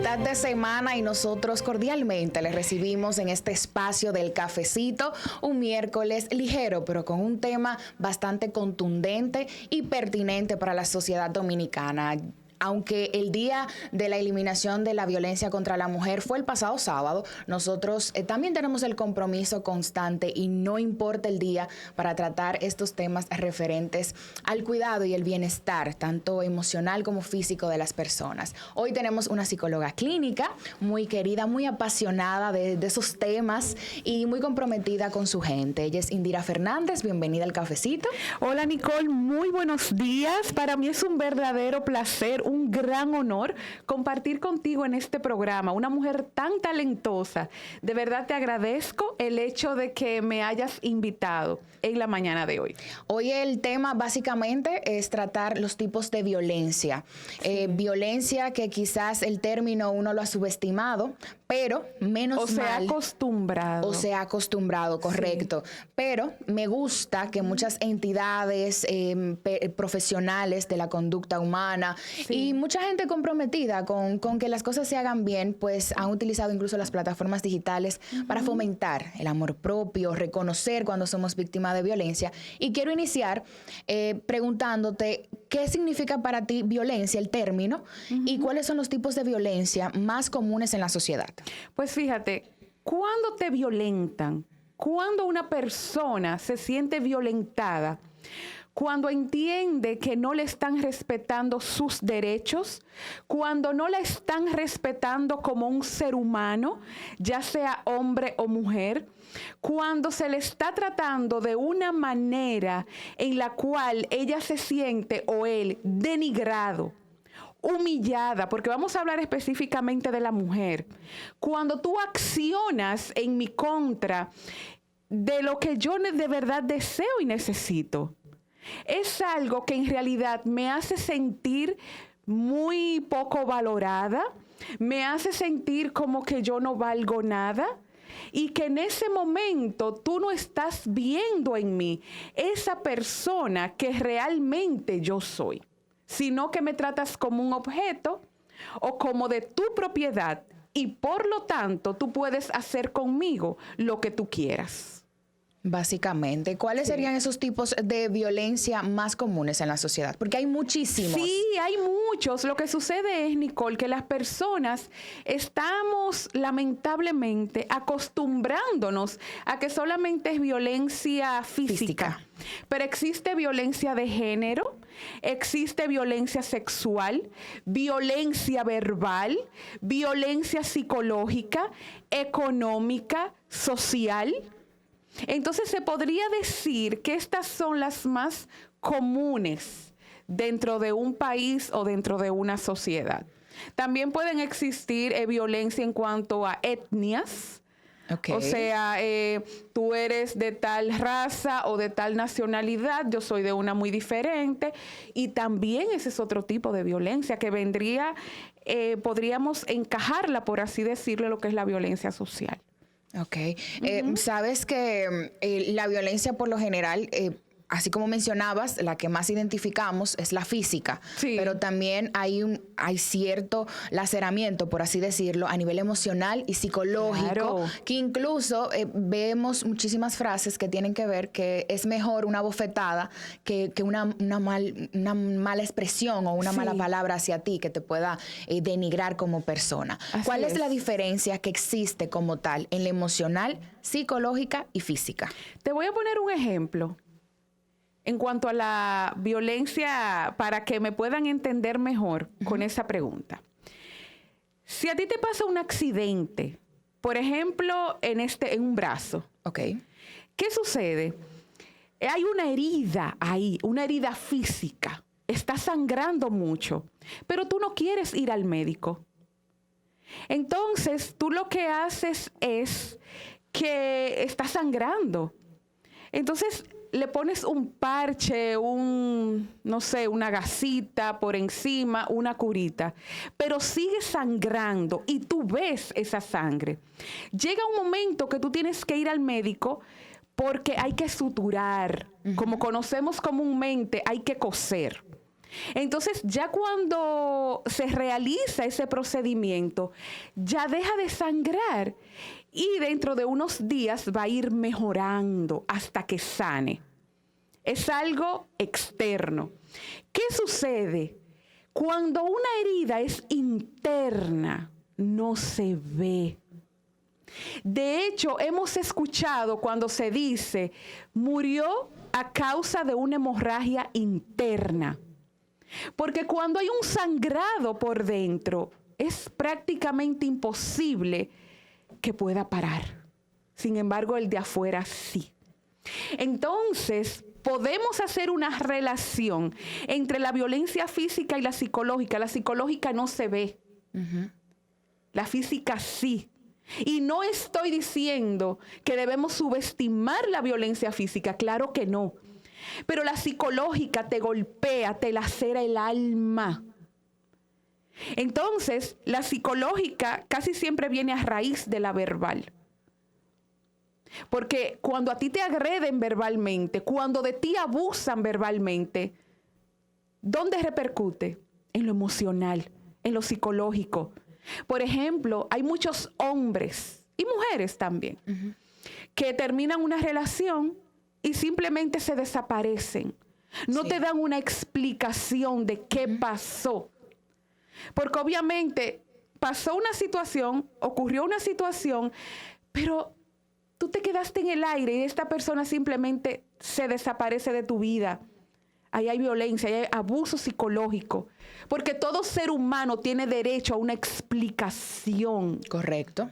Mitad de semana y nosotros cordialmente les recibimos en este espacio del cafecito un miércoles ligero, pero con un tema bastante contundente y pertinente para la sociedad dominicana. Aunque el día de la eliminación de la violencia contra la mujer fue el pasado sábado, nosotros también tenemos el compromiso constante y no importa el día para tratar estos temas referentes al cuidado y el bienestar, tanto emocional como físico de las personas. Hoy tenemos una psicóloga clínica muy querida, muy apasionada de esos temas y muy comprometida con su gente. Ella es Indira Fernández, bienvenida al cafecito. Hola Nicole, muy buenos días. Para mí es un verdadero placer, un gran honor compartir contigo en este programa, una mujer tan talentosa. De verdad te agradezco el hecho de que me hayas invitado en la mañana de hoy. Hoy el tema básicamente es tratar los tipos de violencia. Sí. Violencia que quizás el término uno lo ha subestimado, pero menos mal. O se ha acostumbrado, correcto. Sí. Pero me gusta que muchas entidades profesionales de la conducta humana y mucha gente comprometida con que las cosas se hagan bien, pues han utilizado incluso las plataformas digitales para fomentar el amor propio, reconocer cuando somos víctimas de violencia. Y quiero iniciar preguntándote qué significa para ti violencia, el término, y cuáles son los tipos de violencia más comunes en la sociedad. Pues fíjate, ¿cuándo te violentan? ¿Cuándo una persona se siente violentada? Cuando entiende que no le están respetando sus derechos, cuando no la están respetando como un ser humano, ya sea hombre o mujer, cuando se le está tratando de una manera en la cual ella se siente o él denigrado, humillada, porque vamos a hablar específicamente de la mujer. Cuando tú accionas en mi contra de lo que yo de verdad deseo y necesito, es algo que en realidad me hace sentir muy poco valorada, me hace sentir como que yo no valgo nada y que en ese momento tú no estás viendo en mí esa persona que realmente yo soy, sino que me tratas como un objeto o como de tu propiedad y por lo tanto tú puedes hacer conmigo lo que tú quieras. Básicamente, ¿cuáles serían esos tipos de violencia más comunes en la sociedad? Porque hay muchísimos. Sí, hay muchos. Lo que sucede es, Nicole, que las personas estamos lamentablemente acostumbrándonos a que solamente es violencia física. Pero existe violencia de género, existe violencia sexual, violencia verbal, violencia psicológica, económica, social. Entonces se podría decir que estas son las más comunes dentro de un país o dentro de una sociedad. También pueden existir violencia en cuanto a etnias. Okay. O sea, tú eres de tal raza o de tal nacionalidad, yo soy de una muy diferente. Y también ese es otro tipo de violencia que vendría, podríamos encajarla, por así decirlo, lo que es la violencia social. Ok. Sabes que la violencia por lo general, así como mencionabas, la que más identificamos es la física, pero también hay cierto laceramiento, por así decirlo, a nivel emocional y psicológico, que incluso vemos muchísimas frases que tienen que ver que es mejor una bofetada que una mala expresión o una mala palabra hacia ti que te pueda denigrar como persona. ¿Cuál es la diferencia que existe como tal en la emocional, psicológica y física? Te voy a poner un ejemplo. En cuanto a la violencia, para que me puedan entender mejor con esa pregunta. Si a ti te pasa un accidente, por ejemplo, en un brazo, ¿qué sucede? Hay una herida ahí, una herida física. Está sangrando mucho, pero tú no quieres ir al médico. Entonces, tú lo que haces es que está sangrando. Entonces, le pones un parche, una gasita por encima, una curita, pero sigue sangrando y tú ves esa sangre. Llega un momento que tú tienes que ir al médico porque hay que suturar. Como conocemos comúnmente, hay que coser. Entonces, ya cuando se realiza ese procedimiento, ya deja de sangrar y dentro de unos días va a ir mejorando hasta que sane. Es algo externo. ¿Qué sucede? Cuando una herida es interna, no se ve. De hecho, hemos escuchado cuando se dice, murió a causa de una hemorragia interna. Porque cuando hay un sangrado por dentro, es prácticamente imposible que pueda parar. Sin embargo, el de afuera sí. Entonces, podemos hacer una relación entre la violencia física y la psicológica. La psicológica no se ve. La física sí. Y no estoy diciendo que debemos subestimar la violencia física. Claro que no. Pero la psicológica te golpea, te lacera el alma. Entonces, la psicológica casi siempre viene a raíz de la verbal. Porque cuando a ti te agreden verbalmente, cuando de ti abusan verbalmente, ¿dónde repercute? En lo emocional, en lo psicológico. Por ejemplo, hay muchos hombres y mujeres también que terminan una relación y simplemente se desaparecen. No te dan una explicación de qué pasó. Porque obviamente pasó una situación, ocurrió una situación, pero tú te quedaste en el aire y esta persona simplemente se desaparece de tu vida. Ahí hay violencia, ahí hay abuso psicológico. Porque todo ser humano tiene derecho a una explicación. Correcto.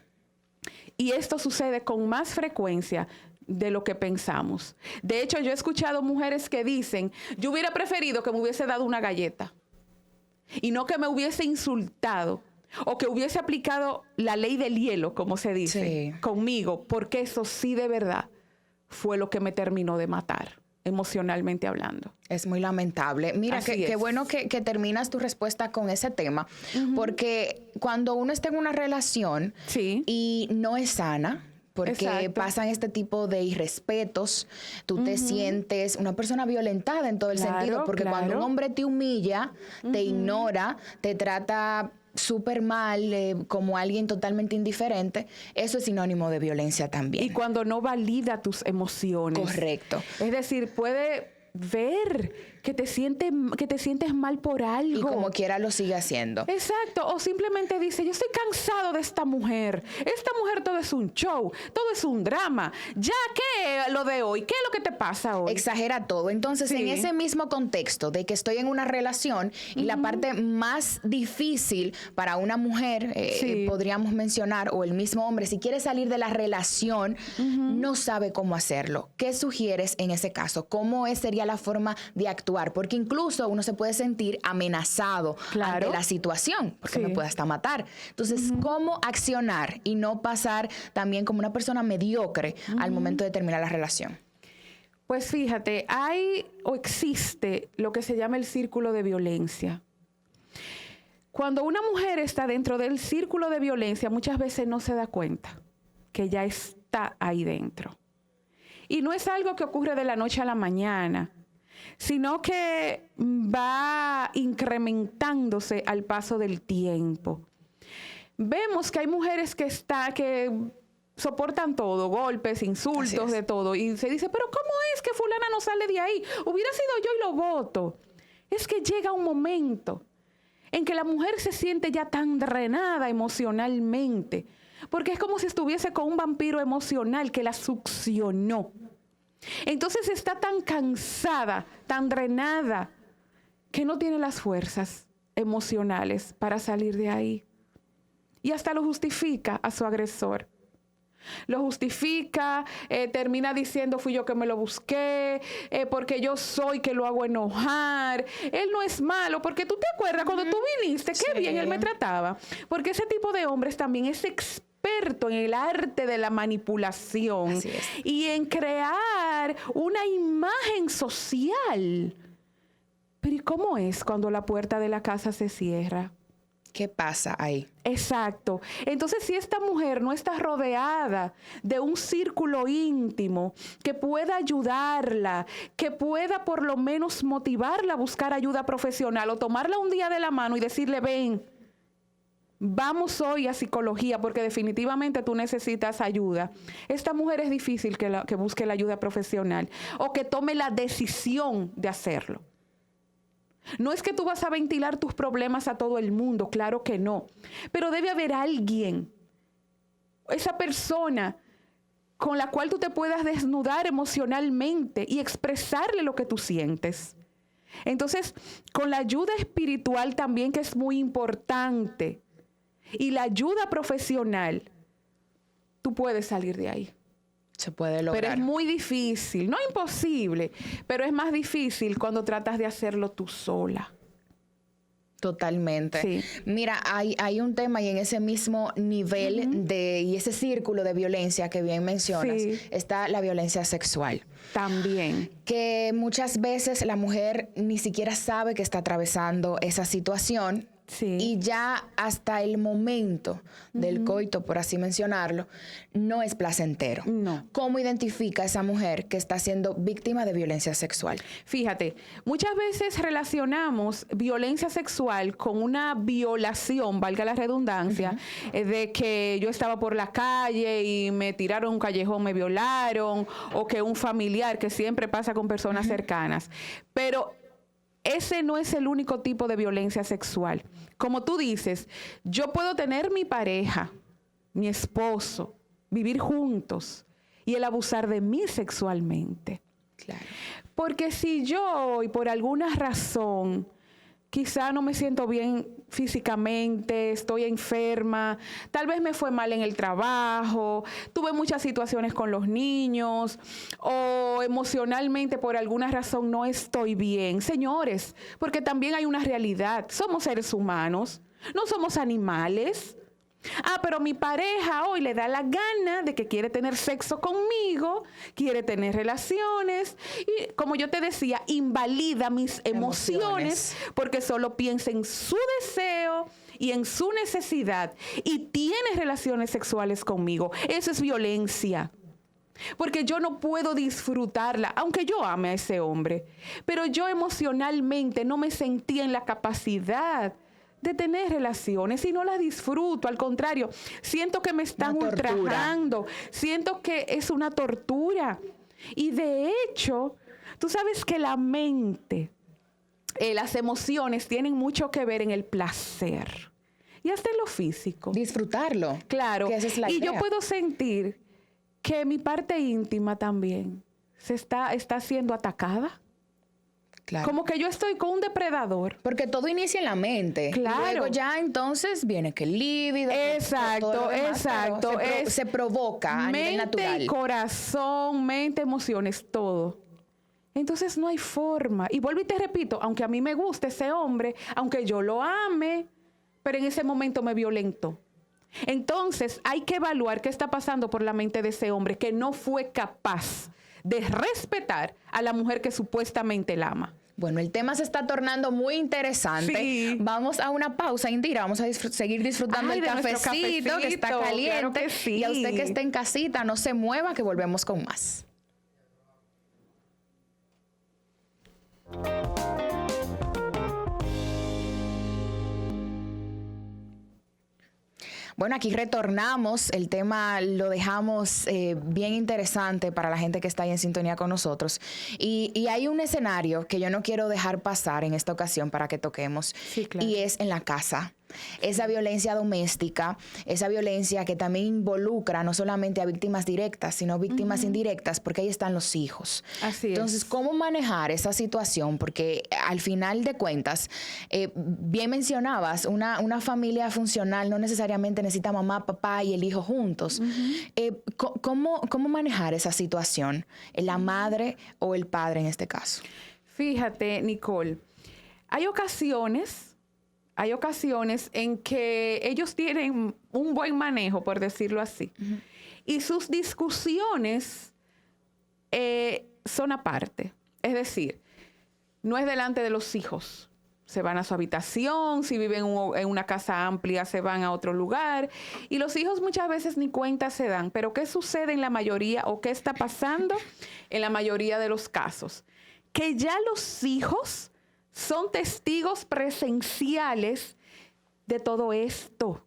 Y esto sucede con más frecuencia de lo que pensamos. De hecho, yo he escuchado mujeres que dicen, yo hubiera preferido que me hubiese dado una galleta y no que me hubiese insultado o que hubiese aplicado la ley del hielo, como se dice, conmigo, porque eso sí de verdad fue lo que me terminó de matar, emocionalmente hablando. Es muy lamentable. Mira, qué bueno que terminas tu respuesta con ese tema, porque cuando uno está en una relación y no es sana, porque pasan este tipo de irrespetos, tú te sientes una persona violentada en todo el sentido, porque cuando un hombre te humilla, te ignora, te trata súper mal, como alguien totalmente indiferente, eso es sinónimo de violencia también. Y cuando no valida tus emociones. Correcto. Es decir, puede ver que te sientes mal por algo. Y como quiera lo sigue haciendo. Exacto. O simplemente dice, yo estoy cansado de esta mujer. Esta mujer todo es un show, todo es un drama. Ya, ¿qué lo de hoy? ¿Qué es lo que te pasa hoy? Exagera todo. Entonces, en ese mismo contexto de que estoy en una relación y la parte más difícil para una mujer, podríamos mencionar, o el mismo hombre, si quiere salir de la relación, no sabe cómo hacerlo. ¿Qué sugieres en ese caso? ¿Cómo sería la forma de actuar? Porque incluso uno se puede sentir amenazado ante la situación, porque me puede hasta matar. Entonces, ¿cómo accionar y no pasar también como una persona mediocre al momento de terminar la relación? Pues fíjate, hay o existe lo que se llama el círculo de violencia. Cuando una mujer está dentro del círculo de violencia, muchas veces no se da cuenta que ya está ahí dentro. Y no es algo que ocurre de la noche a la mañana, sino que va incrementándose al paso del tiempo. Vemos que hay mujeres que soportan todo, golpes, insultos, de todo. Y se dice, pero ¿cómo es que fulana no sale de ahí? Hubiera sido yo y lo voto. Es que llega un momento en que la mujer se siente ya tan drenada emocionalmente, porque es como si estuviese con un vampiro emocional que la succionó. Entonces está tan cansada, tan drenada, que no tiene las fuerzas emocionales para salir de ahí. Y hasta lo justifica a su agresor. Lo justifica, termina diciendo fui yo que me lo busqué, porque yo soy que lo hago enojar. Él no es malo, porque tú te acuerdas cuando tú viniste, qué bien él me trataba. Porque ese tipo de hombres también es experto en el arte de la manipulación y en crear una imagen social. Pero ¿y cómo es cuando la puerta de la casa se cierra? ¿Qué pasa ahí? Exacto. Entonces, si esta mujer no está rodeada de un círculo íntimo que pueda ayudarla, que pueda por lo menos motivarla a buscar ayuda profesional o tomarla un día de la mano y decirle, ven, vamos hoy a psicología porque definitivamente tú necesitas ayuda. Esta mujer es difícil que busque la ayuda profesional o que tome la decisión de hacerlo. No es que tú vas a ventilar tus problemas a todo el mundo, claro que no. Pero debe haber alguien, esa persona con la cual tú te puedas desnudar emocionalmente y expresarle lo que tú sientes. Entonces, con la ayuda espiritual también, que es muy importante, y la ayuda profesional, tú puedes salir de ahí. Se puede lograr. Pero es muy difícil, no imposible, pero es más difícil cuando tratas de hacerlo tú sola. Totalmente. Sí. Mira, hay un tema y en ese mismo nivel y ese círculo de violencia que bien mencionas, Sí. está la violencia sexual. También. Que muchas veces la mujer ni siquiera sabe que está atravesando esa situación. Sí. Y ya hasta el momento del coito, por así mencionarlo, no es placentero. No. ¿Cómo identifica esa mujer que está siendo víctima de violencia sexual? Fíjate, muchas veces relacionamos violencia sexual con una violación, valga la redundancia, de que yo estaba por la calle y me tiraron un callejón, me violaron, o que un familiar, que siempre pasa con personas cercanas. Pero ese no es el único tipo de violencia sexual. Como tú dices, yo puedo tener mi pareja, mi esposo, vivir juntos y él abusar de mí sexualmente. Claro. Porque si yo, y por alguna razón, quizá no me siento bien físicamente, estoy enferma, tal vez me fue mal en el trabajo, tuve muchas situaciones con los niños o emocionalmente por alguna razón no estoy bien. Señores, porque también hay una realidad, somos seres humanos, no somos animales. Pero mi pareja hoy le da la gana de que quiere tener sexo conmigo, quiere tener relaciones y, como yo te decía, invalida mis emociones porque solo piensa en su deseo y en su necesidad y tiene relaciones sexuales conmigo. Eso es violencia. Porque yo no puedo disfrutarla, aunque yo ame a ese hombre, pero yo emocionalmente no me sentía en la capacidad de tener relaciones y no las disfruto. Al contrario, siento que me están ultrajando, siento que es una tortura. Y de hecho, tú sabes que la mente, las emociones tienen mucho que ver en el placer y hasta en lo físico. Disfrutarlo. Claro. Que esa es la idea. Yo puedo sentir que mi parte íntima también está siendo atacada. Claro. Como que yo estoy con un depredador. Porque todo inicia en la mente. Claro. Y luego ya entonces viene que el líbido. Exacto, todo lo demás, exacto. Se provoca a nivel natural. Mente, corazón, mente, emociones, todo. Entonces no hay forma. Y vuelvo y te repito, aunque a mí me guste ese hombre, aunque yo lo ame, pero en ese momento me violentó. Entonces hay que evaluar qué está pasando por la mente de ese hombre que no fue capaz de respetar a la mujer que supuestamente la ama. Bueno, el tema se está tornando muy interesante. Sí. Vamos a una pausa, Indira. Vamos a seguir disfrutando el cafecito que está caliente. Claro que sí. Y a usted que está en casita, no se mueva, que volvemos con más. Bueno, aquí retornamos. El tema lo dejamos bien interesante para la gente que está ahí en sintonía con nosotros. Y hay un escenario que yo no quiero dejar pasar en esta ocasión para que toquemos. Sí, claro. Y es en la casa. Esa violencia doméstica, esa violencia que también involucra no solamente a víctimas directas, sino víctimas indirectas, porque ahí están los hijos. Así es. Entonces, ¿cómo manejar esa situación? Porque al final de cuentas, bien mencionabas, una familia funcional no necesariamente necesita mamá, papá y el hijo juntos. ¿Cómo manejar esa situación? ¿La madre o el padre en este caso? Fíjate, Nicole, hay ocasiones en que ellos tienen un buen manejo, por decirlo así. Y sus discusiones son aparte. Es decir, no es delante de los hijos. se van a su habitación, si viven en una casa amplia, se van a otro lugar. Y los hijos muchas veces ni cuenta se dan. Pero ¿qué sucede en la mayoría o qué está pasando en la mayoría de los casos? Que ya los hijos son testigos presenciales de todo esto.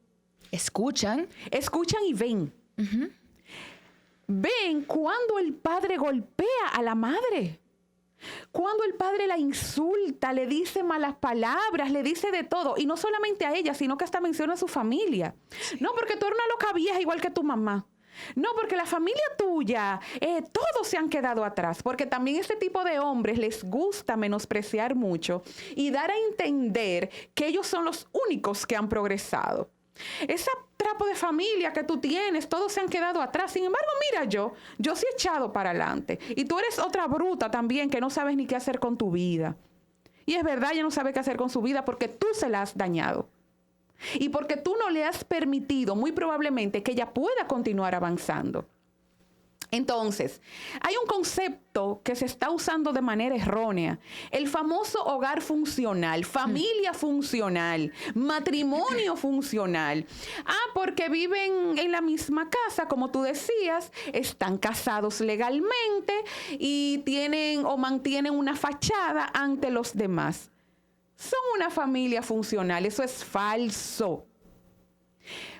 Escuchan y ven. Ven cuando el padre golpea a la madre. Cuando el padre la insulta, le dice malas palabras, le dice de todo. Y no solamente a ella, sino que hasta menciona a su familia. Sí. No, porque tú eres una loca vieja igual que tu mamá. No, porque la familia tuya, todos se han quedado atrás. Porque también este tipo de hombres les gusta menospreciar mucho y dar a entender que ellos son los únicos que han progresado. Ese trapo de familia que tú tienes, todos se han quedado atrás. Sin embargo, mira, yo sí he echado para adelante. Y tú eres otra bruta también que no sabes ni qué hacer con tu vida. Y es verdad, ella no sabe qué hacer con su vida porque tú se la has dañado. Y porque tú no le has permitido, muy probablemente, que ella pueda continuar avanzando. Entonces, hay un concepto que se está usando de manera errónea. El famoso hogar funcional, familia funcional, matrimonio funcional. Porque viven en la misma casa, como tú decías, están casados legalmente y tienen o mantienen una fachada ante los demás. Son una familia funcional, eso es falso.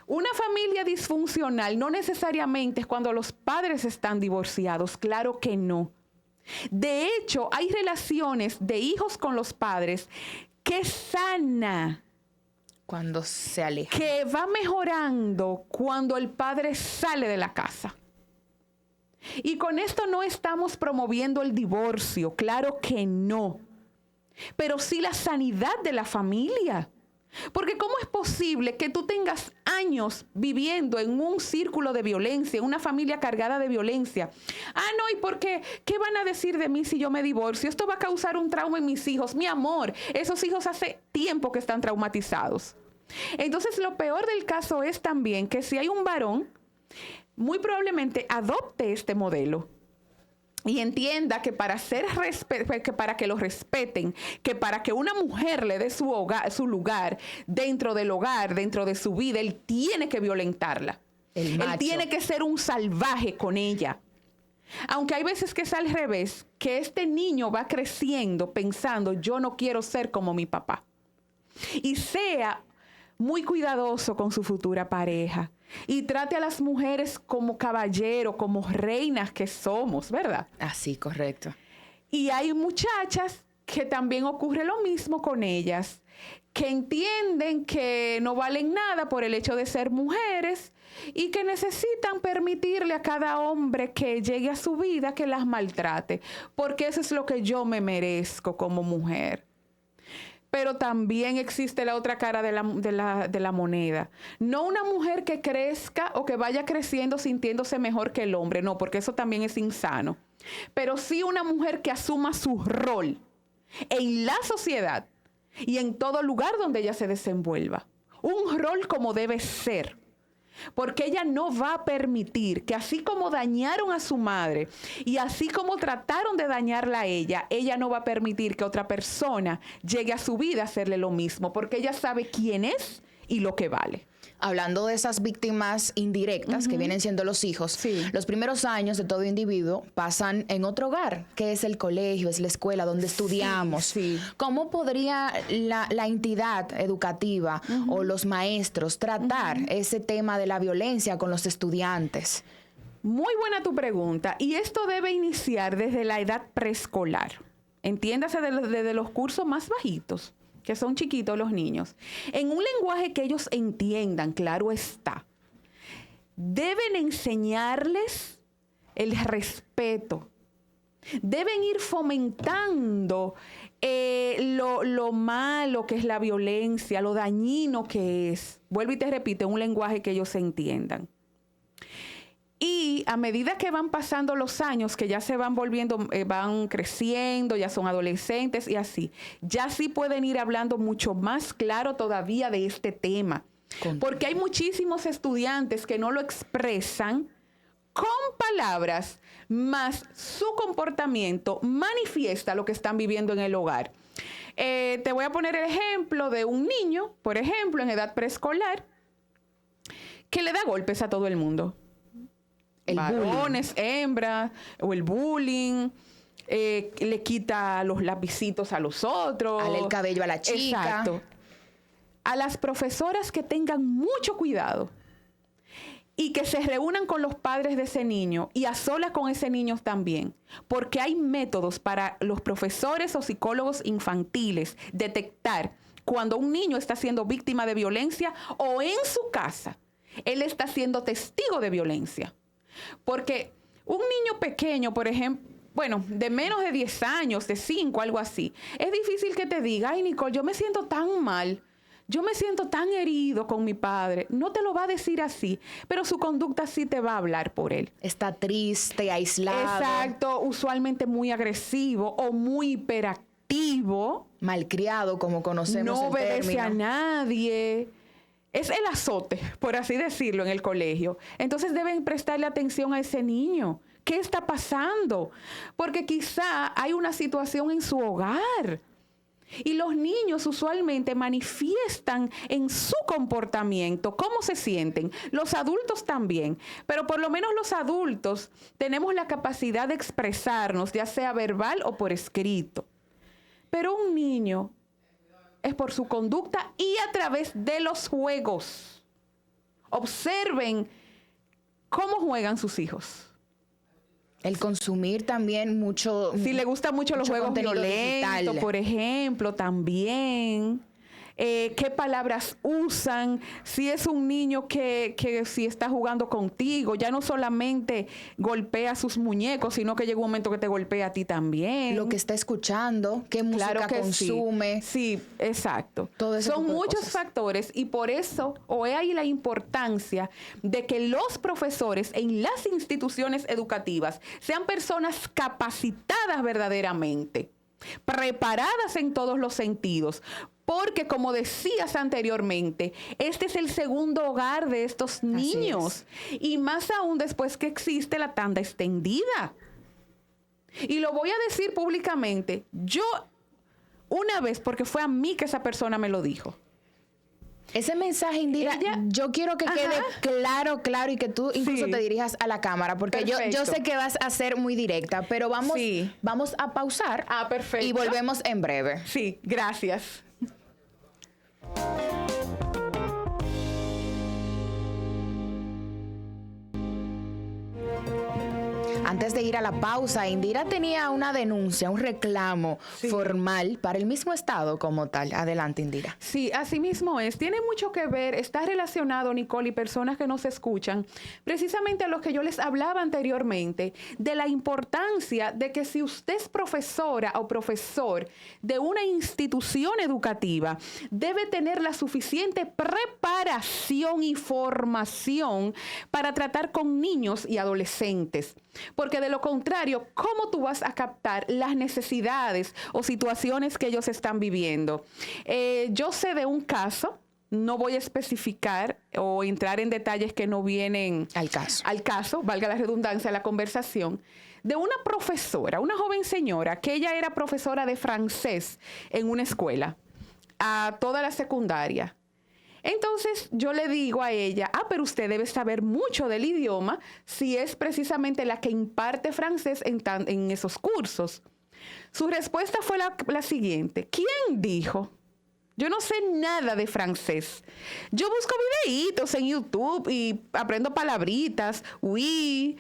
Una familia disfuncional no necesariamente es cuando los padres están divorciados, claro que no. De hecho, hay relaciones de hijos con los padres que sana. Cuando se aleja. Que va mejorando cuando el padre sale de la casa. Y con esto no estamos promoviendo el divorcio, claro que no. Pero sí la sanidad de la familia. Porque ¿cómo es posible que tú tengas años viviendo en un círculo de violencia, en una familia cargada de violencia? No, ¿y por qué? ¿Qué van a decir de mí si yo me divorcio? Esto va a causar un trauma en mis hijos. Mi amor, esos hijos hace tiempo que están traumatizados. Entonces, lo peor del caso es también que si hay un varón, muy probablemente adopte este modelo. Y entienda que para que lo respeten, que para que una mujer le dé su lugar dentro del hogar, dentro de su vida, él tiene que violentarla. Él tiene que ser un salvaje con ella. Aunque hay veces que es al revés, que este niño va creciendo pensando, yo no quiero ser como mi papá. Y sea muy cuidadoso con su futura pareja. Y trate a las mujeres como caballero, como reinas que somos, ¿verdad? Así, correcto. Y hay muchachas que también ocurre lo mismo con ellas, que entienden que no valen nada por el hecho de ser mujeres y que necesitan permitirle a cada hombre que llegue a su vida que las maltrate, porque eso es lo que yo me merezco como mujer. Pero también existe la otra cara de la moneda. No una mujer que crezca o que vaya creciendo sintiéndose mejor que el hombre, no, porque eso también es insano. Pero sí una mujer que asuma su rol en la sociedad y en todo lugar donde ella se desenvuelva. Un rol como debe ser. Porque ella no va a permitir que así como dañaron a su madre y así como trataron de dañarla a ella no va a permitir que otra persona llegue a su vida a hacerle lo mismo, porque ella sabe quién es y lo que vale. Hablando de esas víctimas indirectas que vienen siendo los hijos, sí. Los primeros años de todo individuo pasan en otro hogar, que es el colegio, es la escuela donde estudiamos. Sí. ¿Cómo podría la entidad educativa o los maestros tratar ese tema de la violencia con los estudiantes? Muy buena tu pregunta. Y esto debe iniciar desde la edad preescolar. Entiéndase desde los cursos más bajitos, que son chiquitos los niños, en un lenguaje que ellos entiendan, claro está. Deben enseñarles el respeto. Deben ir fomentando lo malo que es la violencia, lo dañino que es. Vuelvo y te repito, en un lenguaje que ellos entiendan. Y a medida que van pasando los años, que ya se van volviendo, van creciendo, ya son adolescentes y así, ya sí pueden ir hablando mucho más claro todavía de este tema. Porque hay muchísimos estudiantes que no lo expresan con palabras, más su comportamiento manifiesta lo que están viviendo en el hogar. Te voy a poner el ejemplo de un niño, por ejemplo, en edad preescolar, que le da golpes a todo el mundo. El Varones, hembras, o el bullying, le quita los lapicitos a los otros. Jala el cabello a la chica. Exacto. A las profesoras que tengan mucho cuidado y que se reúnan con los padres de ese niño y a solas con ese niño también, porque hay métodos para los profesores o psicólogos infantiles detectar cuando un niño está siendo víctima de violencia o en su casa él está siendo testigo de violencia. Porque un niño pequeño, por ejemplo, bueno, de menos de 10 años, de 5, algo así, es difícil que te diga, ay, Nicole, yo me siento tan mal, yo me siento tan herido con mi padre. No te lo va a decir así, pero su conducta sí te va a hablar por él. Está triste, aislado. Exacto, usualmente muy agresivo o muy hiperactivo. Malcriado, como conocemos No el obedece término. a nadie. Es el azote, por así decirlo, en el colegio. Entonces deben prestarle atención a ese niño. ¿Qué está pasando? Porque quizá hay una situación en su hogar. Y los niños usualmente manifiestan en su comportamiento cómo se sienten. Los adultos también. Pero por lo menos los adultos tenemos la capacidad de expresarnos, ya sea verbal o por escrito. Pero un niño es por su conducta y a través de los juegos. Observen cómo juegan sus hijos. El consumir también mucho. Si le gustan mucho los juegos contenido violentos, digital. por ejemplo, también. ¿Qué palabras usan? Si es un niño que si está jugando contigo, ya no solamente golpea a sus muñecos, sino que llega un momento que te golpea a ti también. Lo que está escuchando, qué música Claro que consume. Sí, exacto. Todo ese Son tipo de muchos cosas. factores y por eso hay ahí la importancia de que los profesores en las instituciones educativas sean personas capacitadas verdaderamente, preparadas en todos los sentidos. Porque, como decías anteriormente, este es el segundo hogar de estos niños. Y más aún después que existe la tanda extendida. Y lo voy a decir públicamente. Yo, una vez, porque fue a mí que esa persona me lo dijo. Ese mensaje, Indira, yo quiero que quede claro y que tú incluso te dirijas a la cámara, porque yo sé que vas a ser muy directa, pero vamos a pausar Perfecto. y volvemos en breve. Sí, gracias. Antes de ir a la pausa, Indira tenía una denuncia, un reclamo formal para el mismo Estado como tal. Adelante, Indira. Sí, así mismo es. Tiene mucho que ver, está relacionado, Nicole, y personas que nos escuchan, precisamente a lo que yo les hablaba anteriormente, de la importancia de que si usted es profesora o profesor de una institución educativa, debe tener la suficiente preparación y formación para tratar con niños y adolescentes. Porque de lo contrario, ¿cómo tú vas a captar las necesidades o situaciones que ellos están viviendo? Yo sé de un caso, no voy a especificar o entrar en detalles que no vienen Al caso, valga la redundancia, la conversación, de una profesora, una joven señora, que ella era profesora de francés en una escuela, a toda la secundaria. Entonces yo le digo a ella, pero usted debe saber mucho del idioma si es precisamente la que imparte francés en esos cursos. Su respuesta fue la siguiente: ¿quién dijo? Yo no sé nada de francés. Yo busco videitos en YouTube y aprendo palabritas. Oui,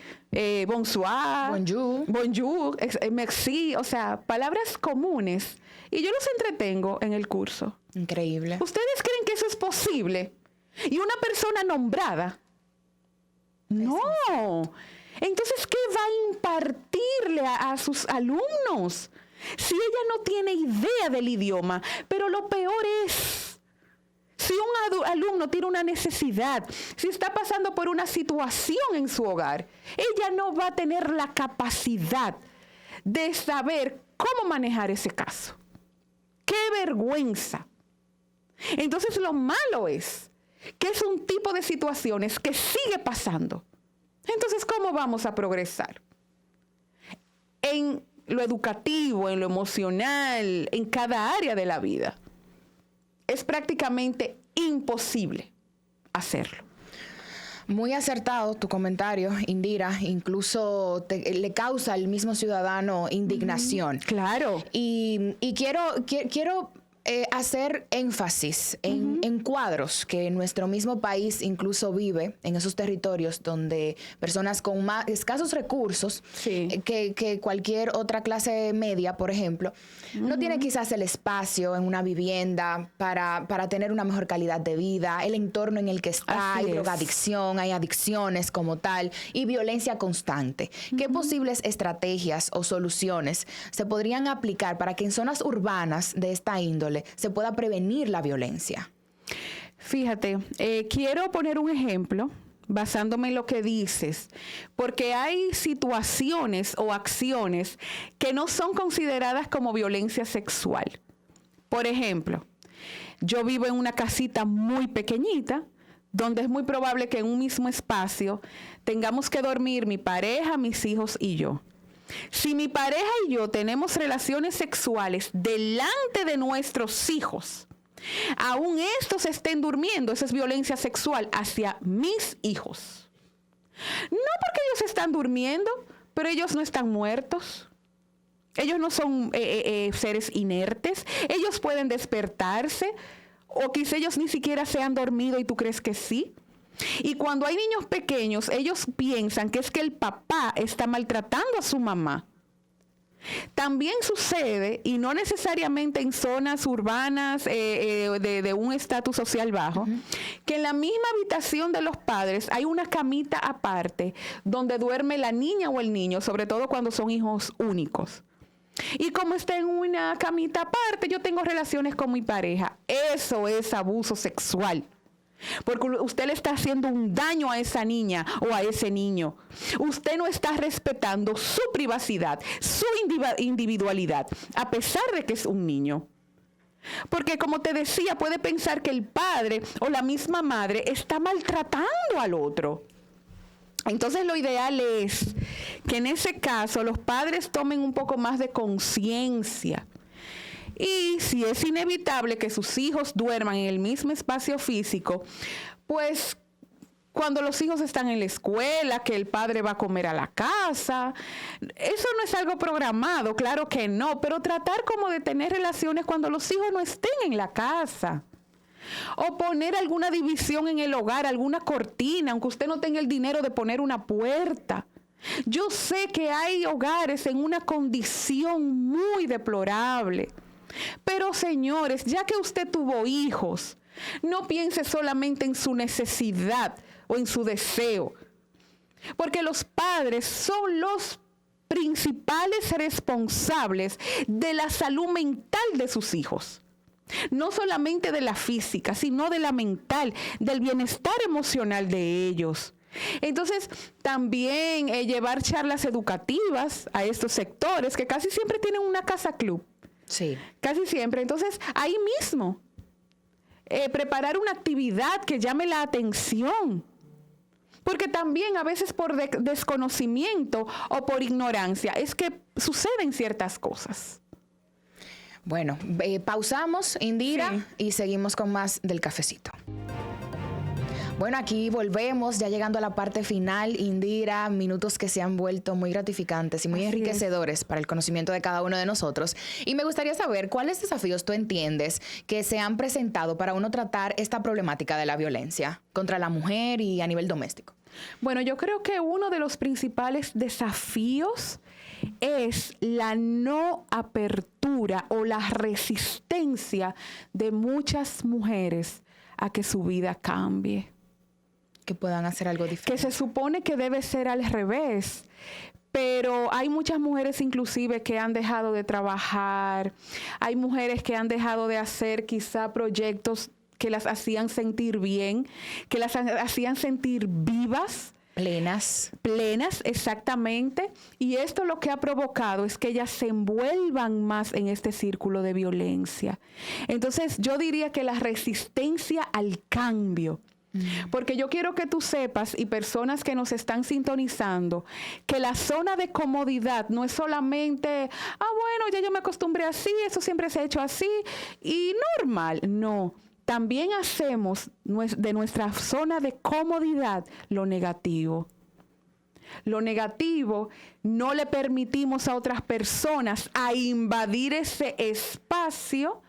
bonsoir, bonjour, merci, o sea, palabras comunes. Y yo los entretengo en el curso. Increíble. ¿Ustedes creen que eso es posible? ¿Y una persona nombrada? No. Entonces, ¿qué va a impartirle a sus alumnos si ella no tiene idea del idioma? Pero lo peor es, si un alumno tiene una necesidad, si está pasando por una situación en su hogar, ella no va a tener la capacidad de saber cómo manejar ese caso. ¡Qué vergüenza! Entonces lo malo es que es un tipo de situaciones que sigue pasando. Entonces, ¿cómo vamos a progresar? En lo educativo, en lo emocional, en cada área de la vida. Es prácticamente imposible hacerlo. Muy acertado tu comentario, Indira. Incluso le causa al mismo ciudadano indignación. Claro. Y quiero hacer énfasis en cuadros que nuestro mismo país incluso vive en esos territorios donde personas con más escasos recursos que cualquier otra clase media, por ejemplo, no tiene quizás el espacio en una vivienda para tener una mejor calidad de vida, el entorno en el que está, hay drogadicción, hay adicciones como tal y violencia constante. ¿Qué posibles estrategias o soluciones se podrían aplicar para que en zonas urbanas de esta índole se pueda prevenir la violencia? Fíjate, quiero poner un ejemplo basándome en lo que dices, porque hay situaciones o acciones que no son consideradas como violencia sexual. Por ejemplo, yo vivo en una casita muy pequeñita, donde es muy probable que en un mismo espacio tengamos que dormir mi pareja, mis hijos y yo. Si mi pareja y yo tenemos relaciones sexuales delante de nuestros hijos, aún estos estén durmiendo, esa es violencia sexual hacia mis hijos. No porque ellos están durmiendo, pero ellos no están muertos. Ellos no son seres inertes. Ellos pueden despertarse, o quizá ellos ni siquiera se han dormido y tú crees que sí. Y cuando hay niños pequeños, ellos piensan que es que el papá está maltratando a su mamá. También sucede, y no necesariamente en zonas urbanas de un estatus social bajo, que en la misma habitación de los padres hay una camita aparte donde duerme la niña o el niño, sobre todo cuando son hijos únicos. Y como está en una camita aparte, yo tengo relaciones con mi pareja. Eso es abuso sexual. Porque usted le está haciendo un daño a esa niña o a ese niño. Usted no está respetando su privacidad, su individualidad, a pesar de que es un niño. Porque como te decía, puede pensar que el padre o la misma madre está maltratando al otro. Entonces lo ideal es que en ese caso los padres tomen un poco más de conciencia. Y si es inevitable que sus hijos duerman en el mismo espacio físico, pues cuando los hijos están en la escuela, que el padre va a comer a la casa, eso no es algo programado, claro que no, pero tratar como de tener relaciones cuando los hijos no estén en la casa. O poner alguna división en el hogar, alguna cortina, aunque usted no tenga el dinero de poner una puerta. Yo sé que hay hogares en una condición muy deplorable. Pero señores, ya que usted tuvo hijos, no piense solamente en su necesidad o en su deseo, porque los padres son los principales responsables de la salud mental de sus hijos. No solamente de la física, sino de la mental, del bienestar emocional de ellos. Entonces, también llevar charlas educativas a estos sectores que casi siempre tienen una casa club. Sí. Casi siempre. Entonces, ahí mismo, preparar una actividad que llame la atención. Porque también a veces por desconocimiento o por ignorancia es que suceden ciertas cosas. Bueno, pausamos, Indira, y seguimos con más del cafecito. Bueno, aquí volvemos, ya llegando a la parte final, Indira, minutos que se han vuelto muy gratificantes y muy enriquecedores para el conocimiento de cada uno de nosotros. Y me gustaría saber cuáles desafíos tú entiendes que se han presentado para uno tratar esta problemática de la violencia contra la mujer y a nivel doméstico. Bueno, yo creo que uno de los principales desafíos es la no apertura o la resistencia de muchas mujeres a que su vida cambie. Que puedan hacer algo diferente. Que se supone que debe ser al revés. Pero hay muchas mujeres inclusive que han dejado de trabajar. Hay mujeres que han dejado de hacer quizá proyectos que las hacían sentir bien, que las hacían sentir vivas. Plenas, exactamente. Y esto lo que ha provocado es que ellas se envuelvan más en este círculo de violencia. Entonces, yo diría que la resistencia al cambio Porque yo quiero que tú sepas, y personas que nos están sintonizando, que la zona de comodidad no es solamente, bueno, ya yo me acostumbré así, eso siempre se ha hecho así, y normal. No, también hacemos de nuestra zona de comodidad lo negativo. Lo negativo, no le permitimos a otras personas a invadir ese espacio,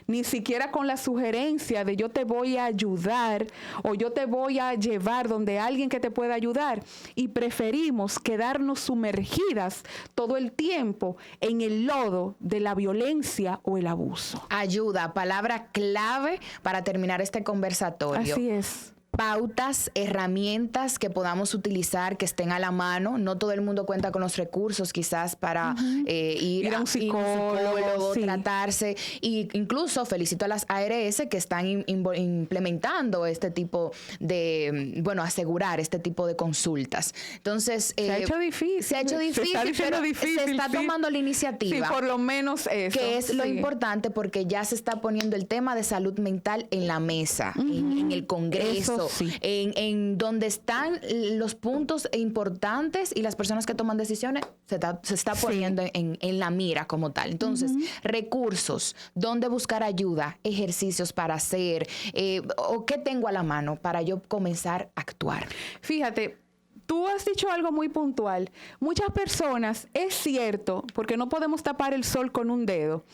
ni siquiera con la sugerencia de yo te voy a ayudar o yo te voy a llevar donde alguien que te pueda ayudar. Y preferimos quedarnos sumergidas todo el tiempo en el lodo de la violencia o el abuso. Ayuda, palabra clave para terminar este conversatorio. Así es. Pautas, herramientas que podamos utilizar, que estén a la mano. No todo el mundo cuenta con los recursos quizás para ir a un psicólogo, sí. Tratarse. Y incluso felicito a las ARS que están implementando este tipo de, asegurar este tipo de consultas. Entonces, se ha hecho difícil. Se ha hecho difícil, pero difícil, se está tomando la iniciativa. Sí, por lo menos eso. Que es lo importante, porque ya se está poniendo el tema de salud mental en la mesa, en el Congreso. Sí. En donde están los puntos importantes y las personas que toman decisiones se está poniendo en la mira como tal. Entonces, recursos, dónde buscar ayuda, ejercicios para hacer, o qué tengo a la mano para yo comenzar a actuar. Fíjate, tú has dicho algo muy puntual. Muchas personas, es cierto, porque no podemos tapar el sol con un dedo,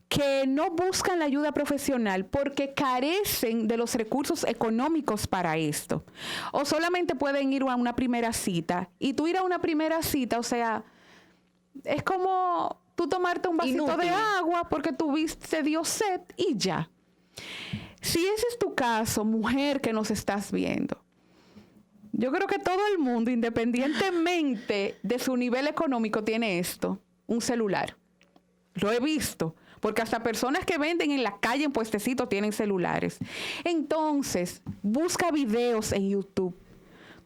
que no buscan la ayuda profesional porque carecen de los recursos económicos para esto. O solamente pueden ir a una primera cita. Y tú ir a una primera cita, o sea, es como tú tomarte un vasito inútil de agua porque te dio sed y ya. Si ese es tu caso, mujer que nos estás viendo, yo creo que todo el mundo, independientemente de su nivel económico, tiene esto, un celular. Lo he visto, porque hasta personas que venden en la calle en puestecitos tienen celulares. Entonces, busca videos en YouTube.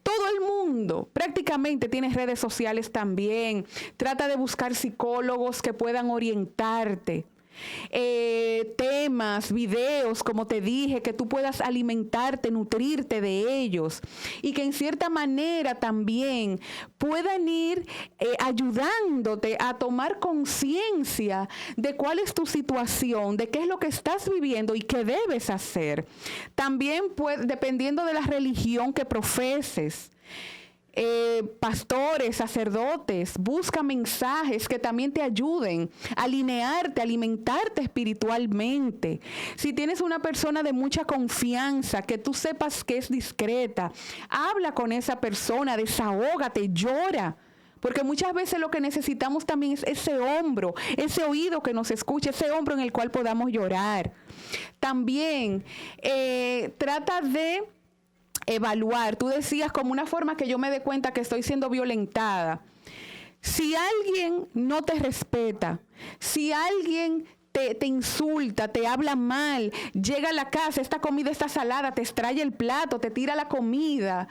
Todo el mundo prácticamente tiene redes sociales también. Trata de buscar psicólogos que puedan orientarte. Temas, videos, como te dije, que tú puedas alimentarte, nutrirte de ellos y que en cierta manera también puedan ir ayudándote a tomar conciencia de cuál es tu situación, de qué es lo que estás viviendo y qué debes hacer. También, dependiendo de la religión que profeses, pastores, sacerdotes, busca mensajes que también te ayuden a alinearte, a alimentarte espiritualmente. Si tienes una persona de mucha confianza, que tú sepas que es discreta, habla con esa persona, desahógate, llora. Porque muchas veces lo que necesitamos también es ese hombro, ese oído que nos escuche, ese hombro en el cual podamos llorar. También trata de evaluar. Tú decías como una forma que yo me dé cuenta que estoy siendo violentada. Si alguien no te respeta, si alguien te insulta, te habla mal, llega a la casa, esta comida está salada, te extrae el plato, te tira la comida,